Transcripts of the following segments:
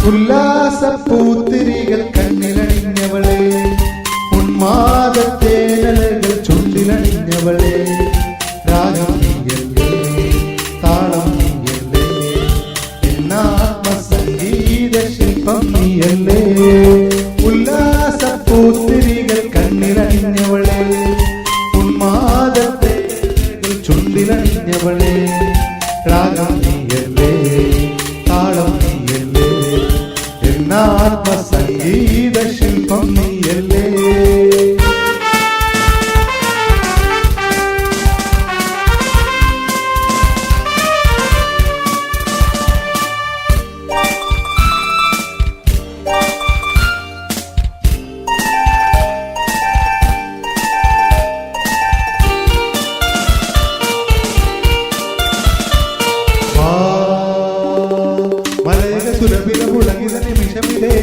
ഉല്ലാസപ്പൂത്തിരികൾ കണ്ണിലണിഞ്ഞവളെ, ഉന്മാദത്തേനലകൾ ചുണ്ടിലണിഞ്ഞവളെ, രാഗം നീയല്ലേ താളം നീയല്ലേ, എന്നാത്മസംഗീത ശില്പം നീയല്ലേ. ഉല്ലാസപ്പൂത്തിരികൾ കണ്ണിലണിഞ്ഞവളെ, ഉന്മാദത്തേനലകൾ ചുണ്ടിലണിഞ്ഞവളെ, രാഗം നീയല്ലേ താളം നീയല്ലേ, എന്നാത്മസംഗീത ശില്പം നീയല്ലേ. സുരഭില മുളകിത നിമിഷമിതേ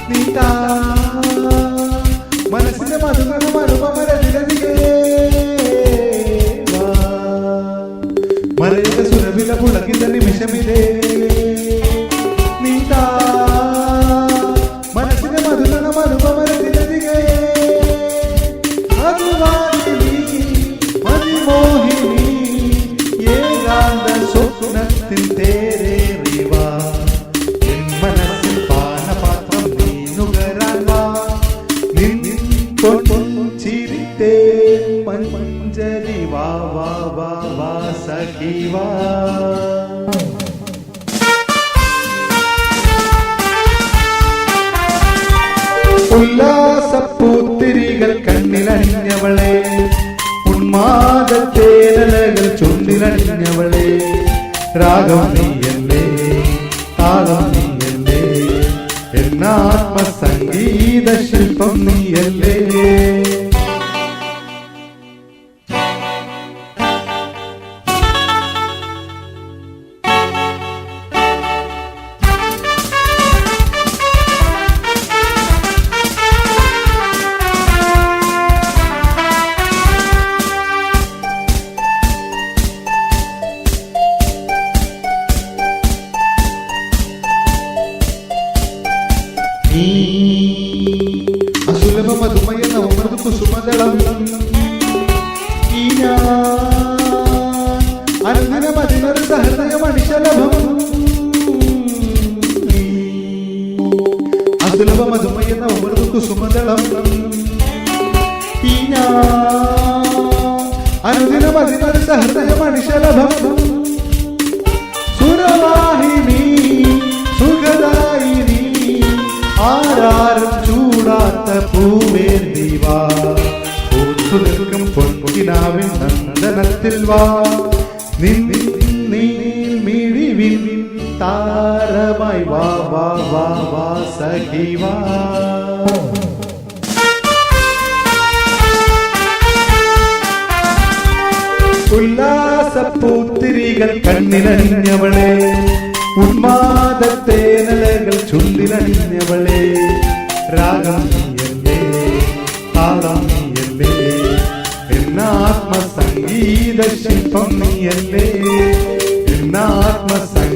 നീതാ മനസ്സിന്റെ മധുകളും അനുപമരതിലതികേ മലയക സുരഭില മുളകിത നിമിഷമിതേ നീതാ മനസ്സിന്റെ മധുകളും അനുപമരതിലതികേ മധുവാഹിനി മതിമോഹിനി ഏകാന്ത സ്വപ്നത്തിൽ തേരേ മഞ്ജരി വാ വാ വാ വാ സഖി വാ. ഉല്ലാസപ്പൂത്തിരികൾ കണ്ണിലണിഞ്ഞവളെ, ഉന്മാദത്തേനലകൾ ചുണ്ടിലണിഞ്ഞവളെ, രാഗം നീയല്ലേ താളം നീയല്ലേ, എന്നാത്മസംഗീത ശില്പം നീയല്ലേ. അസുലഭ മധുമയ നവമൃദു കുസുമദളം അനുദിന മതിനൊരു സഹൃദയ മണിശലഭം. അസുലഭ മധുമയ നവമൃദു കുസുമദളം അനുദിന മതിനൊരു സഹൃദയ മണിശലഭം. സുരവാഹിനി സുഖദായിനി ആരാരും ചൂടാത്ത പൂവേന്തി വാ, പൂത്തു നിൽക്കും പൊൻകിനാവിൻ നന്ദനത്തിൽ വാ, മിഴിവിൻ താരമായി വാ വാ വാ വാ സഖി വാ. ഉല്ലാസപ്പൂത്തിരികൾ കണ്ണിലണിഞ്ഞവളെ, ഉന്മാദത്തേനലകൾ ചുണ്ടിലണിഞ്ഞവളെ, രാഗം നീയല്ലേ താളം നീയല്ലേ, എന്നാത്മസംഗീത ശില്പം നീയല്ലേ, എന്നാത്മസംഗീത